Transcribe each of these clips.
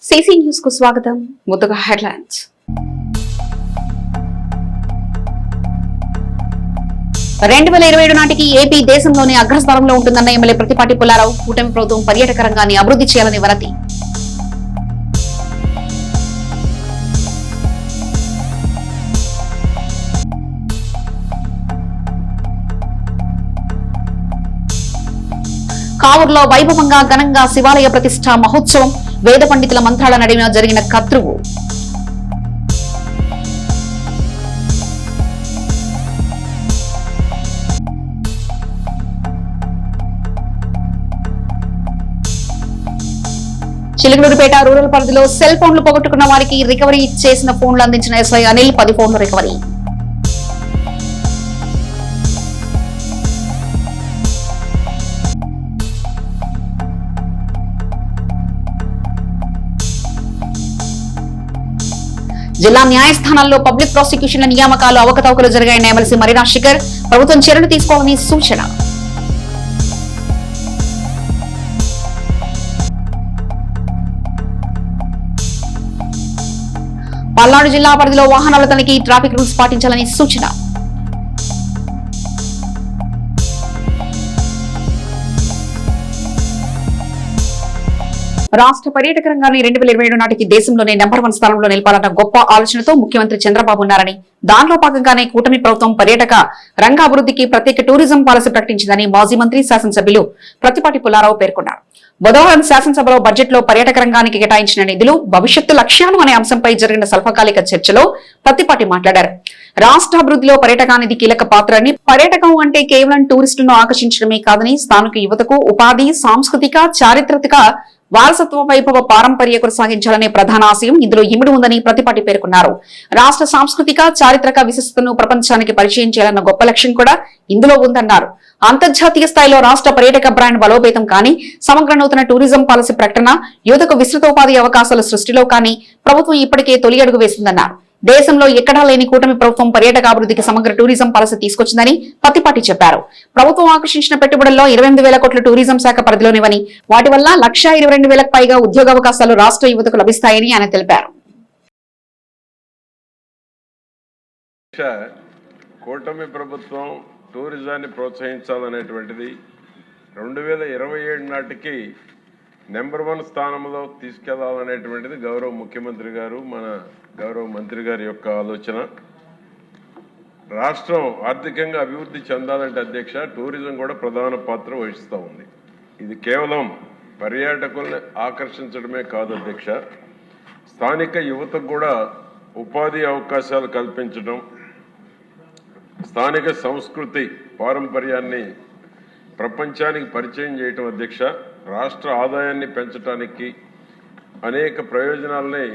CC news కు స్వాగతం. ముందుగా హెడ్లైన్స్. రెండు 2027 నాటికి ఏపీ దేశంలోనే అగ్రస్థానంలో ఉంటుందన్న ఎమ్మెల్యే ప్రతిపాటి పుల్లారావు. కూటమి ప్రభుత్వం పర్యాటక రంగాన్ని అభివృద్ధి చేయాలని వరతి. కావూరులో వైభవంగా ఘనంగా శివాలయ ప్రతిష్ఠా మహోత్సవం. వేద పండితుల మంత్రాల నడుమ జరిగిన కత్రువు. చిలుకలూరుపేట రూరల్ పరిధిలో సెల్ ఫోన్లు పోగొట్టుకున్న వారికి రికవరీ చేసిన ఫోన్లు అందించిన ఎస్ఐ అనిల్. 10 ఫోన్లు రికవరీ. జిల్లా న్యాయస్థానాల్లో పబ్లిక్ ప్రాసిక్యూషన్ల నియామకాలు అవకతవకలు జరిగాయన్న ఎమ్మెల్సీ మరి రాజశేఖర్. ప్రభుత్వం చర్యలు తీసుకోవాలని సూచన. పల్నాడు జిల్లా పరిధిలో వాహనాల తనిఖీ, ట్రాఫిక్ రూల్స్ పాటించాలని సూచన. రాష్ట్ర పర్యాటక రంగాన్ని 2027 నాటికి దేశంలోనే నెంబర్ 1 స్థానంలో నిలపాలన్న గొప్ప ఆలోచనతో ముఖ్యమంత్రి చంద్రబాబు ఉన్నారని, దానిలో భాగంగానే కూటమి ప్రభుత్వం పర్యాటక రంగ అభివృద్ధికి ప్రత్యేక టూరిజం పాలసీ ప్రకటించిందని మాజీ మంత్రి శాసనసభ్యులు ప్రతిపాటి పుల్లారావు పేర్కొన్నారు. బుధవారం శాసనసభలో బడ్జెట్ లో పర్యాటక రంగానికి కేటాయించిన నిధులు, భవిష్యత్తు లక్ష్యాలు అనే అంశంపై జరిగిన స్వల్పకాలిక చర్చలో ప్రతిపాటి మాట్లాడారు. రాష్ట్ర అభివృద్ధిలో పర్యాటకానికి కీలక పాత్రని, పర్యాటకం అంటే కేవలం టూరిస్టులను ఆకర్షించడమే కాదని స్థానిక యువతకు ఉపాధి, సాంస్కృతిక, చారిత్రక వారసత్వ వైభవ పారంపర్య కొనసాగించాలనే ప్రధాన ఆశయం ఇందులో ఇమిడి ఉందని ప్రతిపాటి పేర్కొన్నారు. రాష్ట్ర సాంస్కృతిక, చారిత్రక విశిష్టతను ప్రపంచానికి పరిచయం చేయాలన్న గొప్ప లక్ష్యం కూడా ఇందులో ఉందన్నారు. అంతర్జాతీయ స్థాయిలో రాష్ట్ర పర్యాటక బ్రాండ్ బలోపేతం కానీ, సమగ్ర నూతన టూరిజం పాలసీ ప్రకటన, యువతకు విస్తృత ఉపాధి అవకాశాల సృష్టిలో కానీ ప్రభుత్వం ఇప్పటికే తొలి అడుగు వేసిందన్నారు. దేశంలో ఎక్కడా లేని కూటమి ప్రభుత్వం పర్యాటక అభివృద్ధికి సమగ్ర టూరిజం పాలసీ తీసుకొచ్చిందని ప్రతిపాటి చెప్పారు. ప్రభుత్వం ఆకర్షించిన పెట్టుబడుల్లో 28,000 కోట్ల టూరిజం శాఖ పరిధిలోనివని, వాటి వల్ల 122,000కు పైగా ఉద్యోగావకాశాలు రాష్ట్ర యువతకు లభిస్తాయని ఆయన తెలిపారు. కూటమి ప్రభుత్వం టూరిజాన్ని ప్రోత్సహించాలనేటువంటిది 2027 నాటికి నెంబర్ 1 స్థానంలో తీసుకెళ్లాలనేటువంటిది గౌరవ ముఖ్యమంత్రి గారు, మన గౌరవ మంత్రి గారి యొక్క ఆలోచన. రాష్ట్రం ఆర్థికంగా అభివృద్ధి చెందాలంటే అధ్యక్ష, టూరిజం కూడా ప్రధాన పాత్ర వహిస్తూ ఉంది. ఇది కేవలం పర్యాటకుల్ని ఆకర్షించడమే కాదు అధ్యక్ష, స్థానిక యువతకు కూడా ఉపాధి అవకాశాలు కల్పించడం, స్థానిక సంస్కృతి పారంపర్యాన్ని ప్రపంచానికి పరిచయం చేయటం అధ్యక్ష, రాష్ట్ర ఆదాయాన్ని పెంచడానికి అనేక ప్రయోజనాలని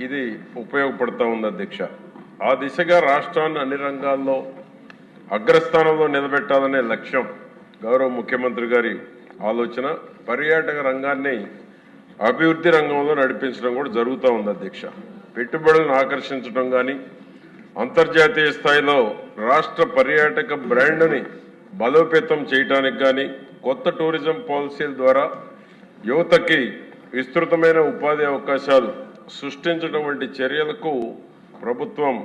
ఇది ఉపయోగపడుతూ ఉంది అధ్యక్ష. ఆ దిశగా రాష్ట్రాన్ని అన్ని రంగాల్లో అగ్రస్థానంలో నిలబెట్టాలనే లక్ష్యం గౌరవ ముఖ్యమంత్రి గారి ఆలోచన. పర్యాటక రంగాన్ని అభివృద్ధి రంగంలో నడిపించడం కూడా జరుగుతూ ఉంది అధ్యక్ష. పెట్టుబడులను ఆకర్షించడం కానీ, అంతర్జాతీయ స్థాయిలో రాష్ట్ర పర్యాటక బ్రాండ్ని బలోపేతం చేయడానికి కానీ, కొత్త టూరిజం పాలసీల ద్వారా యువతకి విస్తృతమైన ఉపాధి అవకాశాలు సృష్టించడం వంటి చర్యలకు ప్రభుత్వం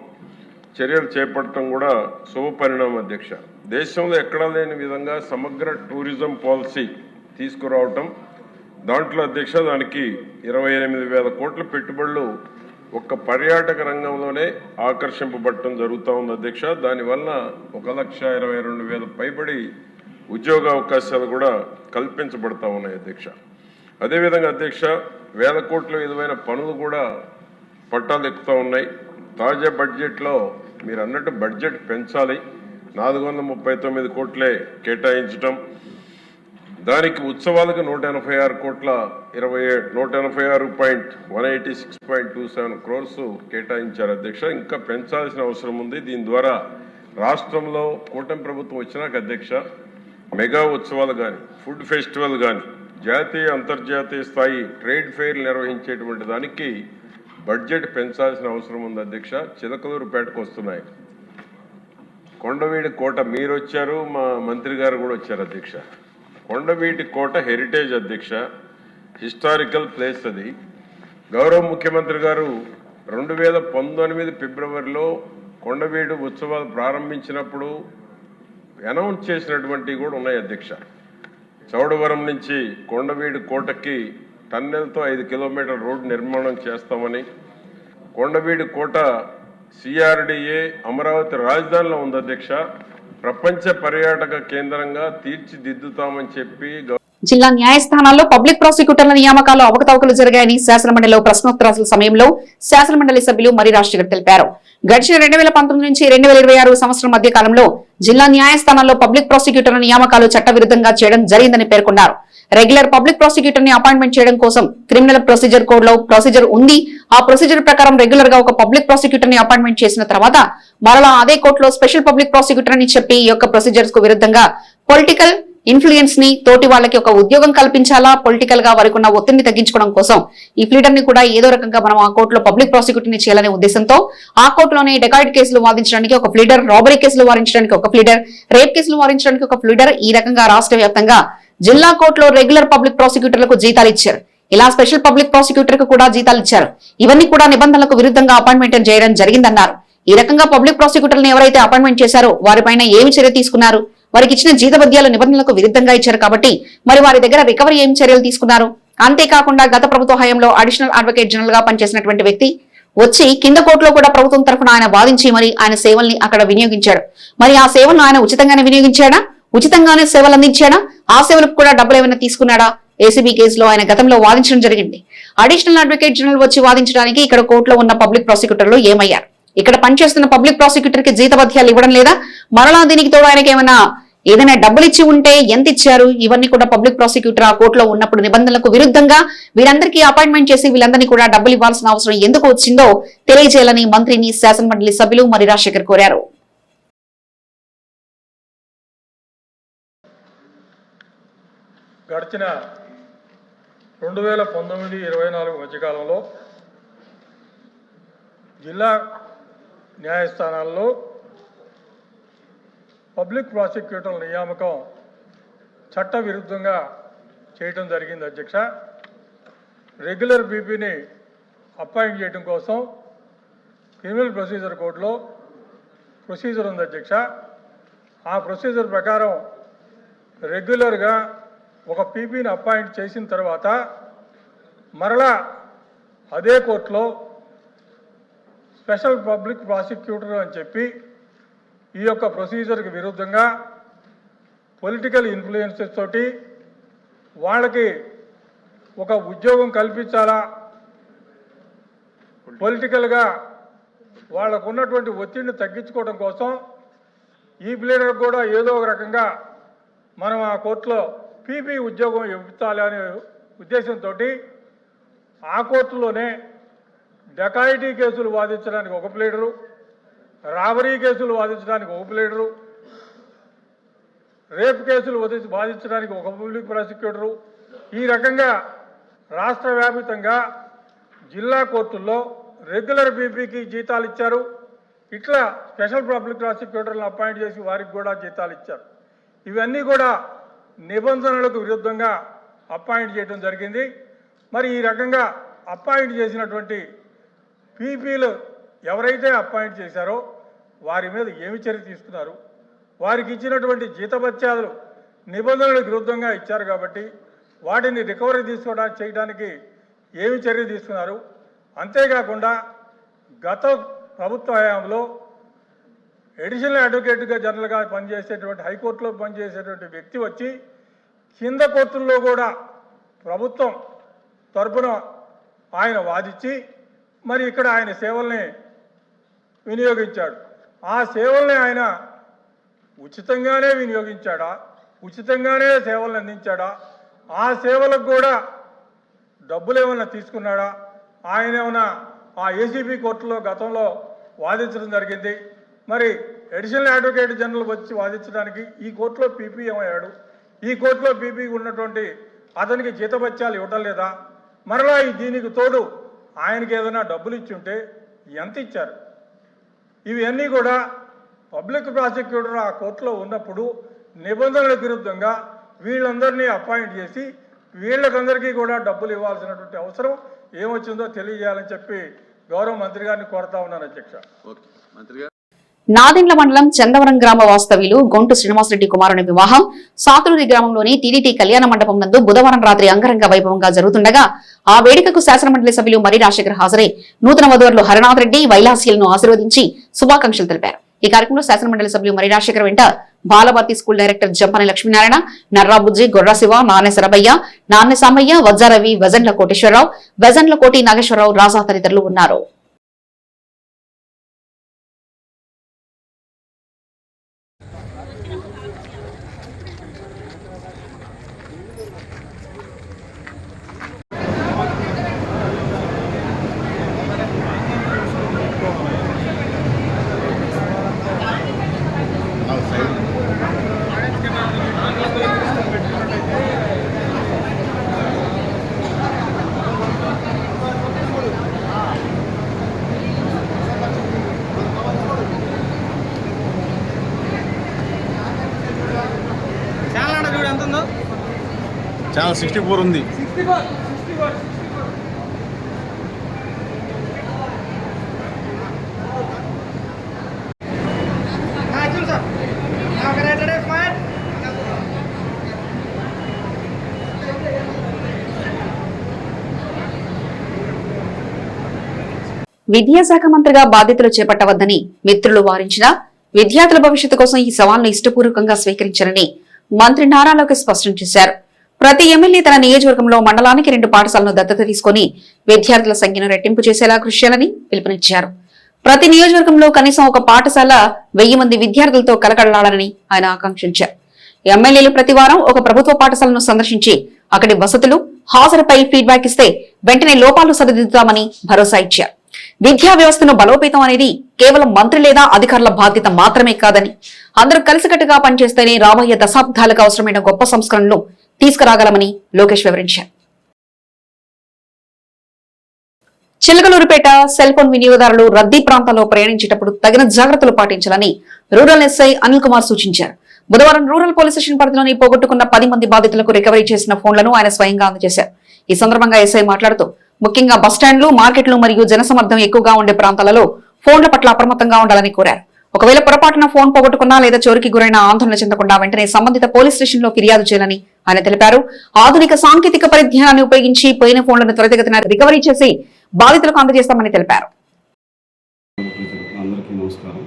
చర్యలు చేపట్టడం కూడా శుభపరిణామం అధ్యక్ష. దేశంలో ఎక్కడా లేని విధంగా సమగ్ర టూరిజం పాలసీ తీసుకురావటం, దాంట్లో అధ్యక్ష దానికి 28,000 కోట్ల పెట్టుబడులు ఒక్క పర్యాటక రంగంలోనే ఆకర్షింపబడటం జరుగుతూ ఉంది అధ్యక్ష. దానివల్ల 1,22,000 పైబడి ఉద్యోగ అవకాశాలు కూడా కల్పించబడతా ఉన్నాయి అధ్యక్ష. అదేవిధంగా అధ్యక్ష, 1,000 కోట్ల విలువైన పనులు కూడా పట్టాలు ఎక్కుతూ ఉన్నాయి. తాజా బడ్జెట్లో మీరు అన్నట్టు బడ్జెట్ పెంచాలి, 439 కోట్లే కేటాయించడం, దానికి ఉత్సవాలకు 186 కోట్ల 186.186.27 crores కేటాయించారు అధ్యక్ష. ఇంకా పెంచాల్సిన అవసరం ఉంది. దీని ద్వారా రాష్ట్రంలో కూటమి ప్రభుత్వం వచ్చినాక అధ్యక్ష, మెగా ఉత్సవాలు కానీ, ఫుడ్ ఫెస్టివల్ కానీ, జాతీయ అంతర్జాతీయ స్థాయి ట్రేడ్ ఫెయిర్లు నిర్వహించేటువంటి దానికి బడ్జెట్ పెంచాల్సిన అవసరం ఉంది అధ్యక్ష. చిలకలూరుపేటకు వస్తున్నాయి, కొండవీడి కోట మీరు వచ్చారు, మా మంత్రి గారు కూడా వచ్చారు అధ్యక్ష. కొండవీటి కోట హెరిటేజ్ అధ్యక్ష, హిస్టారికల్ ప్లేస్ అది. గౌరవ ముఖ్యమంత్రి గారు 2019 ఫిబ్రవరిలో కొండవీడు ఉత్సవాలు ప్రారంభించినప్పుడు అనౌన్స్ చేసినటువంటివి కూడా ఉన్నాయి అధ్యక్ష. చౌడవరం నుంచి కొండవీడు కోటకి టన్నెల్తో 5 కిలోమీటర్ల రోడ్డు నిర్మాణం చేస్తామని, కొండవీడు కోట సిఆర్డిఏ అమరావతి రాజధానిలో ఉంది అధ్యక్ష, ప్రపంచ పర్యాటక కేంద్రంగా తీర్చిదిద్దుతామని చెప్పి జిల్లా న్యాయస్థానాల్లో పబ్లిక్ ప్రాసిక్యూటర్ల నియామకాల్లో అవకతవకలు జరిగాయని శాసనమండలిలో ప్రశ్నోత్తరాల సమయంలో శాసనమండలి సభ్యులు మరి రాజశేఖర్ తెలిపారు. గడిచిన 2019 నుంచి 2026 సంవత్సరం మధ్య కాలంలో జిల్లా న్యాయస్థానాల్లో పబ్లిక్ ప్రాసిక్యూటర్ల నియామకాలు చట్టవిరుద్ధంగా చేయడం జరిగిందని పేర్కొన్నారు. రెగ్యులర్ పబ్లిక్ ప్రాసిక్యూటర్ ని అపాయింట్మెంట్ చేయడం కోసం క్రిమినల్ ప్రొసీజర్ కోడ్ లో ప్రొసీజర్ ఉంది. ఆ ప్రొసీజర్ ప్రకారం రెగ్యులర్ గా ఒక పబ్లిక్ ప్రాసిక్యూటర్ ని అపాయింట్మెంట్ చేసిన తర్వాత మరలా అదే కోర్టులో స్పెషల్ పబ్లిక్ ప్రాసిక్యూటర్ అని చెప్పి ఈ యొక్క ప్రొసీజర్స్ కు విరుద్ధంగా పొలిటికల్ ఇన్ఫ్లుయెన్స్ ని తోటి వాళ్ళకి ఒక ఉద్యోగం కల్పించాలా, పొలిటికల్ గా వారికి ఉన్న ఒత్తిడిని తగ్గించుకోవడం కోసం ఈ ఫ్లీడర్ ని కూడా ఏదో రకంగా మనం ఆ కోర్టులో పబ్లిక్ ప్రాసిక్యూటర్ ని చేయాలనే ఉద్దేశంతో ఆ కోర్టులోనే డెకాయిడ్ కేసులు వాదించడానికి ఒక ఫ్లీడర్, రాబరీ కేసులు వారించడానికి ఒక ఫ్లీడర్, రేప్ కేసులు వారించడానికి ఒక ఫ్లీడర్, ఈ రకంగా రాష్ట్ర వ్యాప్తంగా జిల్లా కోర్టులో రెగ్యులర్ పబ్లిక్ ప్రాసిక్యూటర్లకు జీతాలు ఇచ్చారు. ఇలా స్పెషల్ పబ్లిక్ ప్రాసిక్యూటర్ కు కూడా జీతాలు ఇచ్చారు. ఇవన్నీ కూడా నిబంధనలకు విరుద్ధంగా అపాయింట్మెంట్ చేయడం జరిగిందన్నారు. ఈ రకంగా పబ్లిక్ ప్రాసిక్యూటర్లను ఎవరైతే అపాయింట్మెంట్ చేశారో వారిపైన ఏమి చర్య తీసుకున్నారు? వారికి ఇచ్చిన జీతభత్యాలు నిబంధనలకు విరుద్ధంగా ఇచ్చారు కాబట్టి మరి వారి దగ్గర రికవరీ ఏం చర్యలు తీసుకున్నారు? అంతేకాకుండా గత ప్రభుత్వ హయాంలో అడిషనల్ అడ్వకేట్ జనరల్ గా పనిచేసినటువంటి వ్యక్తి వచ్చి కింద కోర్టులో కూడా ప్రభుత్వం తరఫున ఆయన వాదించి మరి ఆయన సేవల్ని అక్కడ వినియోగించాడు. మరి ఆ సేవలను ఆయన ఉచితంగానే వినియోగించాడా? ఉచితంగానే సేవలు అందించాడా? ఆ సేవలకు కూడా డబ్బులు ఏమైనా తీసుకున్నాడా? ఏసీబీ కేసులో ఆయన గతంలో వాదించడం జరిగింది. అడిషనల్ అడ్వకేట్ జనరల్ వచ్చి వాదించడానికి ఇక్కడ కోర్టులో ఉన్న పబ్లిక్ ప్రాసిక్యూటర్లు ఏమయ్యారు? ఇక్కడ పనిచేస్తున్న పబ్లిక్ ప్రాసిక్యూటర్ కి జీతభత్యాలు ఇవ్వడం లేదా? మరలా దీనికి తోడు ఆయనకి ఏదైనా డబ్బులు ఇచ్చి ఉంటే ఎంత ఇచ్చారు? ఇవన్నీ కూడా పబ్లిక్ ప్రాసిక్యూటర్ ఆ కోర్టులో ఉన్నప్పుడు నిబంధనలకు విరుద్ధంగా వీరందరికీ అపాయింట్మెంట్ చేసి వీళ్ళందరినీ కూడా డబ్బులు ఇవ్వాల్సిన అవసరం ఎందుకు వచ్చిందో తెలియజేయాలని మంత్రిని శాసనమండలి సభ్యులు మరి రాజశేఖర్ కోరారు. గడిచిన 2019-24 మధ్యకాలంలో జిల్లా న్యాయస్థానాల్లో పబ్లిక్ ప్రాసిక్యూటర్ల నియామకం చట్ట విరుద్ధంగా చేయడం జరిగింది అధ్యక్ష. రెగ్యులర్ బీపీని అపాయింట్ చేయడం కోసం క్రిమినల్ ప్రొసీజర్ కోడ్లో ప్రొసీజర్ ఉంది అధ్యక్ష. ఆ ప్రొసీజర్ ప్రకారం రెగ్యులర్గా ఒక పీపీని అపాయింట్ చేసిన తర్వాత మరలా అదే కోర్టులో స్పెషల్ పబ్లిక్ ప్రాసిక్యూటర్ అని చెప్పి ఈ యొక్క ప్రొసీజర్కి విరుద్ధంగా పొలిటికల్ ఇన్ఫ్లుయెన్సెస్ తోటి వాళ్ళకి ఒక ఉద్యోగం కల్పించాలా, పొలిటికల్గా వాళ్ళకు ఉన్నటువంటి ఒత్తిడిని తగ్గించుకోవడం కోసం ఈ ప్లేయర్ కూడా ఏదో ఒక రకంగా మనం ఆ కోర్టులో పీపీ ఉద్యోగం ఇవ్వాలి అనే ఉద్దేశంతో ఆ కోర్టులోనే డకాయిటీ కేసులు వాదించడానికి ఒక ప్లేడరు, రాబరీ కేసులు వాదించడానికి ఒక ప్లేడరు, రేప్ కేసులు వాదించడానికి ఒక పబ్లిక్ ప్రాసిక్యూటరు, ఈ రకంగా రాష్ట్ర వ్యాపితంగా జిల్లా కోర్టుల్లో రెగ్యులర్ బీపీకి జీతాలు ఇచ్చారు. ఇట్లా స్పెషల్ పబ్లిక్ ప్రాసిక్యూటర్లను అపాయింట్ చేసి వారికి కూడా జీతాలు ఇచ్చారు. ఇవన్నీ కూడా నిబంధనలకు విరుద్ధంగా అపాయింట్ చేయడం జరిగింది. మరి ఈ రకంగా అపాయింట్ చేసినటువంటి పీపీలు ఎవరైతే అపాయింట్ చేశారో వారి మీద ఏమి చర్య తీసుకున్నారు? వారికి ఇచ్చినటువంటి జీతభత్యాలు నిబంధనలకు విరుద్ధంగా ఇచ్చారు కాబట్టి వాటిని రికవరీ చేయడానికి ఏమి చర్య తీసుకున్నారు? అంతేకాకుండా గత ప్రభుత్వ హయాంలో అడిషనల్ అడ్వకేట్గా జనరల్గా పనిచేసేటువంటి హైకోర్టులో పనిచేసేటువంటి వ్యక్తి వచ్చి కింద కోర్టుల్లో కూడా ప్రభుత్వం తరపున ఆయన వాదించి మరి ఇక్కడ ఆయన సేవల్ని వినియోగించాడు. ఆ సేవల్ని ఆయన ఉచితంగానే వినియోగించాడా? ఉచితంగానే సేవలను అందించాడా? ఆ సేవలకు కూడా డబ్బులు ఏమన్నా తీసుకున్నాడా? ఆయన ఏమన్నా ఆ ఏసీబీ కోర్టులో గతంలో వాదించడం జరిగింది. మరి అడిషనల్ అడ్వకేట్ జనరల్ వచ్చి వాదించడానికి ఈ కోర్టులో పీపీ ఏమయ్యాడు? ఈ కోర్టులో పీపీ ఉన్నటువంటి అతనికి జీతభత్యాలు ఇవ్వటం లేదా? మరలా దీనికి తోడు ఆయనకి ఏదైనా డబ్బులు ఇచ్చి ఉంటే ఎంత ఇచ్చారు? ఇవన్నీ కూడా పబ్లిక్ ప్రాసిక్యూటర్ ఆ కోర్టులో ఉన్నప్పుడు నిబంధనలకు విరుద్ధంగా వీళ్ళందరినీ అపాయింట్ చేసి వీళ్ళకందరికీ కూడా డబ్బులు ఇవ్వాల్సినటువంటి అవసరం ఏమొచ్చిందో తెలియజేయాలని చెప్పి గౌరవ మంత్రి గారిని కోరుతా ఉన్నాను అధ్యక్ష. నాదెండ్ల మండలం చందవరం గ్రామ వాస్తవ్యులు గొంటు శ్రీనివాసరెడ్డి కుమారుని వివాహం సాతులూరి గ్రామంలోని టీడీటీ కళ్యాణ మండపం నందు బుధవారం రాత్రి అంగరంగ వైభవంగా జరుగుతుండగా ఆ వేడుకకు శాసనమండలి సభ్యులు మరి రాజశేఖర్ హాజరై నూతన వధువులు హరనాథ్ రెడ్డి వైలాసీలను ఆశీర్వదించి శుభాకాంక్షలు తెలిపారు. ఈ కార్యక్రమంలో శాసనమండలి సభ్యులు మరి రాజశేఖర్ వెంట బాలభారతి స్కూల్ డైరెక్టర్ జంపని లక్ష్మీనారాయణ, నర్రాబుజ్జి, గొర్రశివ, నాన్నె సరబయ్య, నాన్నె సామయ్య, వజ్జారవి, వెజండ్ల కోటేశ్వరరావు, వెజండ్ల కోటి నాగేశ్వరరావు, రాజా తదితరులు ఉన్నారు. ఛానల్ 64 ఉంది. విద్యాశాఖ మంత్రిగా బాధ్యతలు చేపట్టవద్దని మిత్రులు వారించినా విద్యార్థుల భవిష్యత్తు కోసం ఈ సవాల్ను ఇష్టపూర్వకంగా స్వీకరించారని మంత్రి నారా లోకేష్ స్పష్టం చేశారు. ప్రతి ఎమ్మెల్యే తన నియోజకవర్గంలో మండలానికి 2 పాఠశాలను దత్తత తీసుకుని విద్యార్థుల సంఖ్యను రెట్టింపు చేసేలా కృషి చేయాలని పిలుపునిచ్చారు. ప్రతి నియోజకవర్గంలో కనీసం ఒక పాఠశాల 1000 మంది విద్యార్థులతో కలకడలాడాలని ఆయన ఆకాంక్షించారు. ఎమ్మెల్యేలు ప్రతి వారం ఒక ప్రభుత్వ పాఠశాలను సందర్శించి అక్కడి వసతులు, హాజరుపై ఫీడ్బ్యాక్ ఇస్తే వెంటనే లోపాలు సరిదిద్దుతామని భరోసా ఇచ్చారు. విద్యా వ్యవస్థను బలోపేతం అనేది కేవలం మంత్రి లేదా అధికారుల బాధ్యత మాత్రమే కాదని, అందరూ కలిసికట్టుగా పనిచేస్తేనే రాబోయే దశాబ్దాలకు అవసరమైన గొప్ప సంస్కరణలు తీసుకురాగలమని లోకేష్ వివరించారు. చిలకలూరుపేట సెల్ ఫోన్ వినియోగదారులు రద్దీ ప్రాంతాల్లో ప్రయాణించేటప్పుడు తగిన జాగ్రత్తలు పాటించాలని రూరల్ ఎస్ఐ అనిల్ కుమార్ సూచించారు. బుధవారం రూరల్ పోలీస్ స్టేషన్ పరిధిలోని పోగొట్టుకున్న 10 మంది బాధితులకు రికవరీ చేసిన ఫోన్లను ఆయన స్వయంగా అందజేశారు. ఈ సందర్భంగా ఎస్ఐ మాట్లాడుతూ ముఖ్యంగా బస్టాండ్లు, మార్కెట్లు మరియు జనసమర్థం ఎక్కువగా ఉండే ప్రాంతాలలో ఫోన్ల పట్ల అప్రమత్తంగా ఉండాలని కోరారు. ఒకవేళ పొరపాటున ఫోన్ పోగొట్టుకున్నా లేదా చోరికి గురైన ఆందోళన చెందకుండా వెంటనే సంబంధిత పోలీస్ స్టేషన్ లో ఫిర్యాదు చేయాలని ఆయన తెలిపారు. ఆధునిక సాంకేతిక పరిజ్ఞానాన్ని ఉపయోగించి పోయిన ఫోన్లను త్వరితగతిన రికవరీ చేసి బాధితులకు అందజేస్తామని తెలిపారు. అందరికీ నమస్కారం.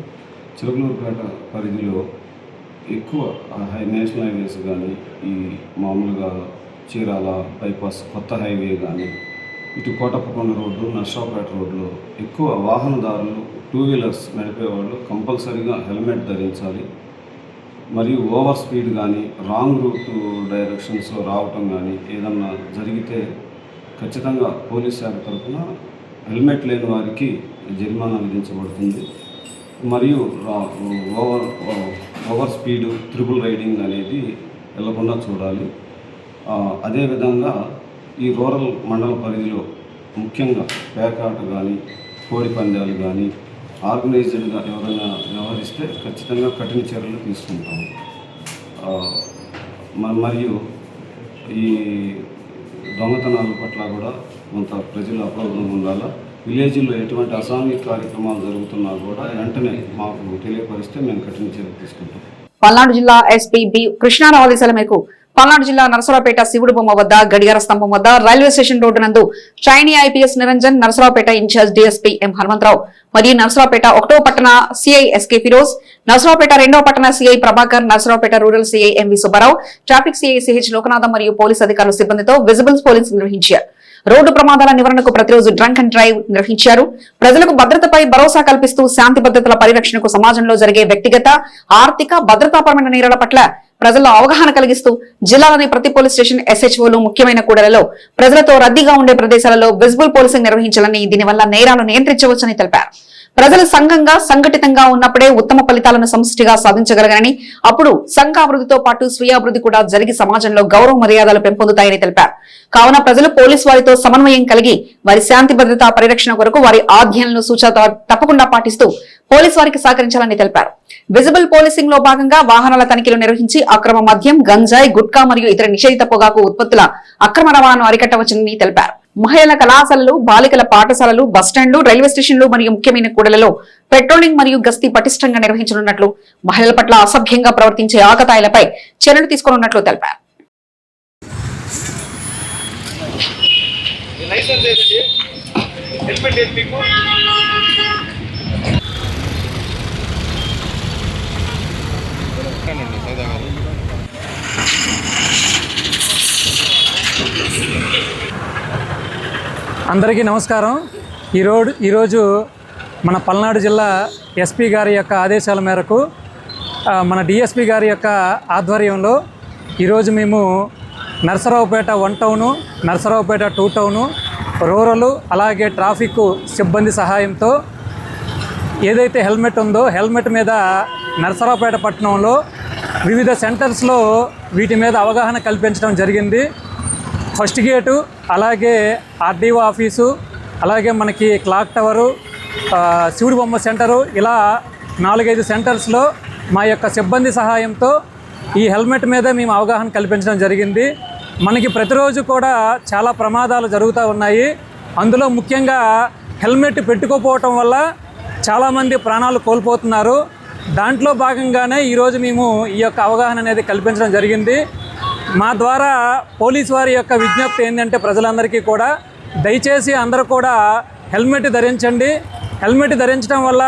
చిలకలూరుపేట పరిధిలో ఎక్కువ నేషనల్ హైవేస్ కానీ, ఈ మామూలుగా చీరాల బైపాస్ కొత్త హైవే కానీ, ఇటు కోటప్పకొండ రోడ్డు, నర్సాపేట రోడ్లో ఎక్కువ వాహనదారులు, 2 వీలర్స్ నడిపేవాళ్ళు కంపల్సరీగా హెల్మెట్ ధరించాలి. మరియు ఓవర్ స్పీడ్ కానీ, రాంగ్ రూట్ డైరెక్షన్స్లో రావటం కానీ ఏదన్నా జరిగితే ఖచ్చితంగా పోలీస్ శాఖ తరఫున హెల్మెట్ లేని వారికి జరిమానా విధించబడుతుంది. మరియు ఓవర్ స్పీడు, ట్రిపుల్ రైడింగ్ అనేది వెళ్లకుండా చూడాలి. అదేవిధంగా ఈ రూరల్ మండల పరిధిలో ముఖ్యంగా పేకాట కానీ, కోడి పందాలు కానీ ఆర్గనైజ్డ్గా ఎవరైనా వ్యవహరిస్తే ఖచ్చితంగా కఠిన చర్యలు తీసుకుంటాము. మరియు ఈ దొంగతనాల పట్ల కూడా కొంత ప్రజలు అప్రమత్తంగా ఉండాలా. విలేజ్లో ఎటువంటి అసాంఘిక కార్యక్రమాలు జరుగుతున్నా కూడా వెంటనే మాకు తెలియపరిస్తే మేము కఠిన చర్యలు తీసుకుంటాం. పల్నాడు జిల్లా ఎస్పీ బి కృష్ణారావు ఆదేశాల మేరకు పల్నాడు జిల్లా నరసరావుపేట శివుడు బొమ్మ వద్ద, గడియార స్తంభం వద్ద, రైల్వే స్టేషన్ రోడ్డు నందు Shaini IPS Niranjan, Narasaraopet in-charge DSP M Hanumantharao మరియు నరసరావుపేట 1వ పట్టణ సిఐ ఎస్కే ఫిరోజ్, నరసరావుపేట 2వ పట్టణ CI Prabhakar, Narasaraopet rural CI MV Subbarao, traffic CI CH Lokanatham మరియు పోలీసు అధికారుల సిబ్బందితో విజిబుల్స్ పోలీసు నిర్వహించారు. రోడ్డు ప్రమాదాల నివారణకు ప్రతిరోజు డ్రంక్ అండ్ డ్రైవ్ నిర్వహించారు. ప్రజలకు భద్రతపై భరోసా కల్పిస్తూ శాంతి భద్రతల పరిరక్షణకు సమాజంలో జరిగే వ్యక్తిగత, ఆర్థిక, భద్రతాపరమైన నేరాల పట్ల ప్రజల్లో అవగాహన కలిగిస్తూ జిల్లాలోని ప్రతి పోలీస్ స్టేషన్, ఎస్హెచ్ఓలు, ముఖ్యమైన కూడలలో, ప్రజలతో రద్దీగా ఉండే ప్రదేశాలలో విజిబుల్ పోలీసింగ్ నిర్వహించాలని, దీనివల్ల నేరాలు నియంత్రించవచ్చని తెలిపారు. ప్రజలు సంఘంగా, సంఘటితంగా ఉన్నప్పుడే ఉత్తమ ఫలితాలను సమిష్టిగా సాధించగలగని, అప్పుడు సంఘ అభివృద్ధితో పాటు స్వీయ అభివృద్ధి కూడా జరిగి సమాజంలో గౌరవ మర్యాదలు పెంపొందుతాయని తెలిపారు. కావున ప్రజలు పోలీసు వారితో సమన్వయం కలిగి వారి శాంతి భద్రత పరిరక్షణ కొరకు వారి ఆజ్ఞలను, సూచనలు తప్పకుండా పాటిస్తూ పోలీసు వారికి సహకరించాలని తెలిపారు. విజిబుల్ పోలీసింగ్ లో భాగంగా వాహనాల తనిఖీలు నిర్వహించి అక్రమ మద్యం, గంజాయి, గుట్కా మరియు ఇతర నిషేధిత పొగాకు ఉత్పత్తుల అక్రమ రవాణాను అరికట్టవచ్చని తెలిపారు. మహిళల కళాశాలలు, బాలికల పాఠశాలలు, బస్టాండ్లు, రైల్వే స్టేషన్లు మరియు ముఖ్యమైన కూడళ్లలో పెట్రోలింగ్ మరియు గస్తీ పటిష్టంగా నిర్వహించనున్నట్లు, మహిళల పట్ల అసభ్యంగా ప్రవర్తించే ఆకతాయిలపై చర్యలు తీసుకోనున్నట్లు తెలిపారు. అందరికీ నమస్కారం. ఈరోజు మన పల్నాడు జిల్లా ఎస్పీ గారి యొక్క ఆదేశాల మేరకు మన డిఎస్పీ గారి యొక్క ఆధ్వర్యంలో ఈరోజు మేము Narasaraopet 1 town, Narasaraopet 2 town, rural అలాగే ట్రాఫిక్ సిబ్బంది సహాయంతో ఏదైతే హెల్మెట్ ఉందో హెల్మెట్ మీద నరసరావుపేట పట్టణంలో వివిధ సెంటర్స్లో వీటి మీద అవగాహన కల్పించడం జరిగింది. ఫస్ట్ గేటు, అలాగే ఆర్డీఓ ఆఫీసు, అలాగే మనకి క్లాక్ టవరు, శివుడి బొమ్మ సెంటరు, ఇలా 4-5 సెంటర్స్లో మా యొక్క సిబ్బంది సహాయంతో ఈ హెల్మెట్ మీద మేము అవగాహన కల్పించడం జరిగింది. మనకి ప్రతిరోజు కూడా చాలా ప్రమాదాలు జరుగుతూ ఉన్నాయి. అందులో ముఖ్యంగా హెల్మెట్ పెట్టుకోపోవటం వల్ల చాలామంది ప్రాణాలు కోల్పోతున్నారు. దాంట్లో భాగంగానే ఈరోజు మేము ఈ యొక్క అవగాహన అనేది కల్పించడం జరిగింది. మా ద్వారా పోలీసు వారి యొక్క విజ్ఞప్తి ఏంటంటే ప్రజలందరికీ కూడా దయచేసి అందరూ కూడా హెల్మెట్ ధరించండి. హెల్మెట్ ధరించడం వల్ల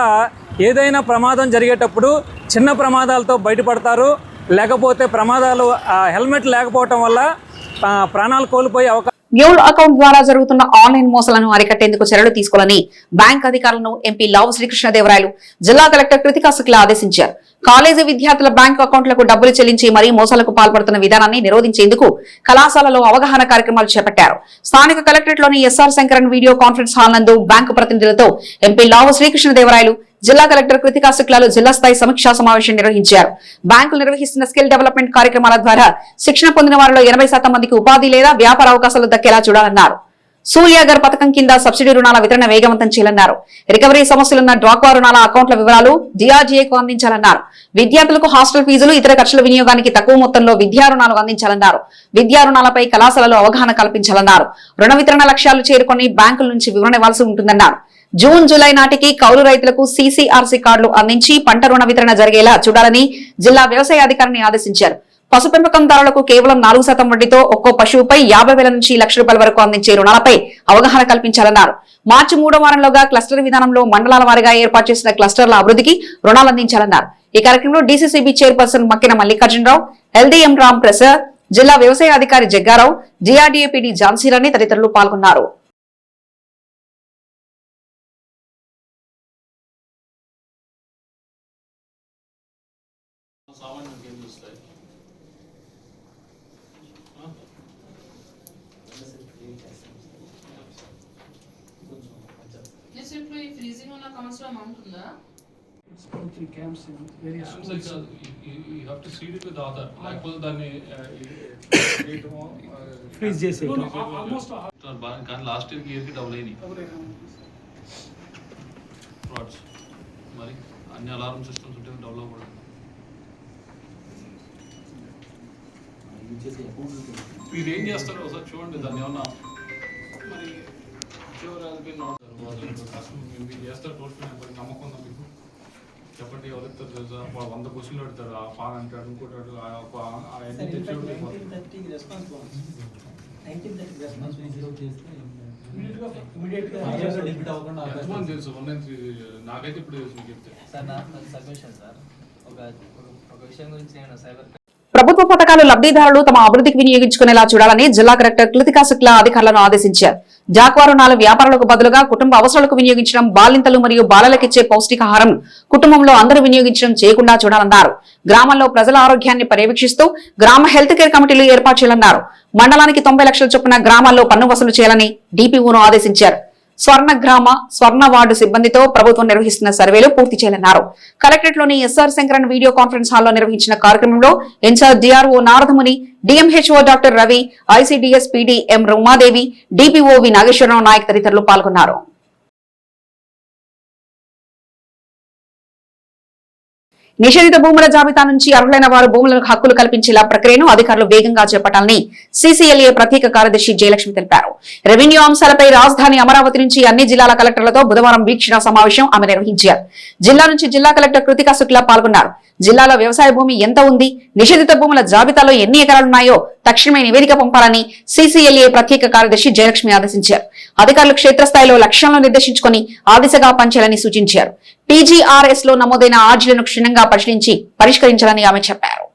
ఏదైనా ప్రమాదం జరిగేటప్పుడు చిన్న ప్రమాదాలతో బయటపడతారు. లేకపోతే ప్రమాదాలు హెల్మెట్ లేకపోవటం వల్ల ప్రాణాలు కోల్పోయే అవకాశం. మ్యూల్ అకౌంట్ ద్వారా జరుగుతున్న ఆన్లైన్ మోసాలను అరికట్టేందుకు చర్యలు తీసుకోవాలని బ్యాంక్ అధికారులను ఎంపీ లావు శ్రీకృష్ణదేవరాయలు జిల్లా కలెక్టర్ కృతికా శుక్లా ఆదేశించారు. కాలేజీ విద్యార్థుల బ్యాంకు అకౌంట్లకు డబ్బులు చెల్లించి మరీ మోసాలకు పాల్పడుతున్న విధానాన్ని నిరోధించేందుకు కళాశాలలో అవగాహన కార్యక్రమాలు చేపట్టారు. స్థానిక కలెక్టరేట్లోని S R Sankaran video conference hall నందు బ్యాంకు ప్రతినిధులతో ఎంపీ లావు శ్రీకృష్ణదేవరాయలు, జిల్లా కలెక్టర్ కృతికా శుక్లాలు జిల్లా స్థాయి సమీక్షా సమావేశం నిర్వహించారు. బ్యాంకులు నిర్వహిస్తున్న స్కిల్ డెవలప్మెంట్ కార్యక్రమాల ద్వారా శిక్షణ పొందిన వారిలో 80% మందికి ఉపాధి లేదా వ్యాపార అవకాశాలు దక్కేలా చూడాలన్నారు. సూర్యాగర్ పథకం కింద సబ్సిడీ రుణాల వితరణ వేగవంతం చేయాలన్నారు. రికవరీ సమస్యలున్న డ్వాక్రా రుణాల అకౌంట్ల వివరాలు DRDAకు అందించాలన్నారు. విద్యార్థులకు హాస్టల్ ఫీజులు, ఇతర ఖర్చుల వినియోగానికి తక్కువ మొత్తంలో విద్యా రుణాలు అందించాలన్నారు. విద్యా రుణాలపై కళాశాలలో అవగాహన కల్పించాలన్నారు. రుణ వితరణ లక్ష్యాలు చేరుకొని బ్యాంకుల నుంచి వివరణ ఇవ్వాల్సి ఉంటుందన్నారు. జూన్, జూలై నాటికి కౌలు రైతులకు CCRC కార్డులు అందించి పంట రుణ వితరణ జరిగేలా చూడాలని జిల్లా వ్యవసాయ అధికారిని ఆదేశించారు. పశు పెంపకందారులకు కేవలం 4% వడ్డీతో ఒక్కో పశువుపై 50,000 నుంచి ₹1,00,000 వరకు అందించే రుణాలపై అవగాహన కల్పించాలన్నారు. మార్చి 3వ వారంలోగా క్లస్టర్ విధానంలో మండలాల వారీగా ఏర్పాటు చేసిన క్లస్టర్ల అభివృద్ధికి రుణాలు అందించాలన్నారు. ఈ కార్యక్రమంలో DCCB chairperson Makkina Mallikarjunarao, LDM Ram Prasad, జిల్లా వ్యవసాయ అధికారి జగ్గారావు, GRDA PD ఝాన్సీరాణి తదితరులు పాల్గొన్నారు. ఫ్రీజింగ్ ఉన్న కౌన్సిల్ అమౌంట్ ఉందా? It's 2-3 camps in various schools. You have to seed it with the other. లేకపోతే దాన్ని Freeze చేసి కానీ లాస్ట్ ఇయర్కి డబుల్ అయినాయి ఫ్రాడ్స్. మరి అన్ని అలారం సిస్టమ్స్ ఉంటే డబుల్ అవ్వకూడదు. మీరు ఏం చేస్తారో ఒకసారి చూడండి. దాన్ని ఏమన్నా మరి మీరు చేస్తారు టోటల్ నమ్మకం ఉందా మీకు? చెప్పండి, ఎవరు ఇస్తారు తెలుసా? 100 క్వశ్చన్లు పెడతారు. ఆ పాన్ అంటాడు, ఇంకోటాడు, ఎంతమంది తెలుసు? 193 నాకైతే ఇప్పుడు తెలుసు. మీకు చెప్తే ప్రభుత్వ పథకాలు లబ్ధిదారులు తమ అభివృద్ధికి వినియోగించుకునేలా చూడాలని జిల్లా కలెక్టర్ కృతికా శుక్లా అధికారులను ఆదేశించారు. డ్వాక్రా రుణాలు వ్యాపారాలకు బదులుగా కుటుంబ అవసరాలకు వినియోగించడం, బాలింతలు మరియు బాలలకిచ్చే పౌష్టికాహారం కుటుంబంలో అందరూ వినియోగించడం చేయకుండా చూడాలన్నారు. గ్రామాల్లో ప్రజల ఆరోగ్యాన్ని పర్యవేక్షిస్తూ గ్రామ హెల్త్ కేర్ కమిటీలు ఏర్పాటు చేయాలన్నారు. మండలానికి 90 లక్షల చొప్పున గ్రామాల్లో పన్ను వసూలు చేయాలని DPOను ఆదేశించారు. స్వర్ణ గ్రామ, స్వర్ణ వార్డు సిబ్బందితో ప్రభుత్వం నిర్వహిస్తున్న సర్వేలు పూర్తి చేయాలన్నారు. కలెక్టరేట్లోని ఎస్ఆర్ శంకరన్ వీడియో కాన్ఫరెన్స్ హాల్లో నిర్వహించిన కార్యక్రమంలో incharge DRO Naradamuni, DMHO doctor Ravi, ICDS PD M రుమాదేవి, DPO వి నాగేశ్వరరావు నాయక్ తదితరులు పాల్గొన్నారు. నిషేధిత భూముల జాబితా నుంచి అర్హులైన వారు భూములకు హక్కులు కల్పించేలా ప్రక్రియను అధికారులు వేగంగా చేపట్టాలని సీసీఎల్ఏ ప్రత్యేక కార్యదర్శి జయలక్ష్మి తెలిపారు. రెవెన్యూ అంశాలపై రాజధాని అమరావతి నుంచి అన్ని జిల్లాల కలెక్టర్లతో బుధవారం వీక్షణ సమావేశం ఆమె నిర్వహించారు. జిల్లా నుంచి జిల్లా కలెక్టర్ కృతికా శుక్లా పాల్గొన్నారు. జిల్లాలో వ్యవసాయ భూమి ఎంత ఉంది, నిషేధిత భూముల జాబితాలో ఎన్ని ఎకరాలున్నాయో తక్షణమే నివేదిక పంపాలని సీసీఎల్ఏ ప్రత్యేక కార్యదర్శి జయలక్ష్మి ఆదేశించారు. అధికారులు క్షేత్రస్థాయిలో లక్ష్యాలను నిర్దేశించుకుని ఆ దిశగా పనిచేయాలని సూచించారు. టీజీఆర్ఎస్ లో నమోదైన ఆర్జీలను క్షుణ్ణంగా పరిశీలించి పరిష్కరించాలని ఆమె చెప్పారు.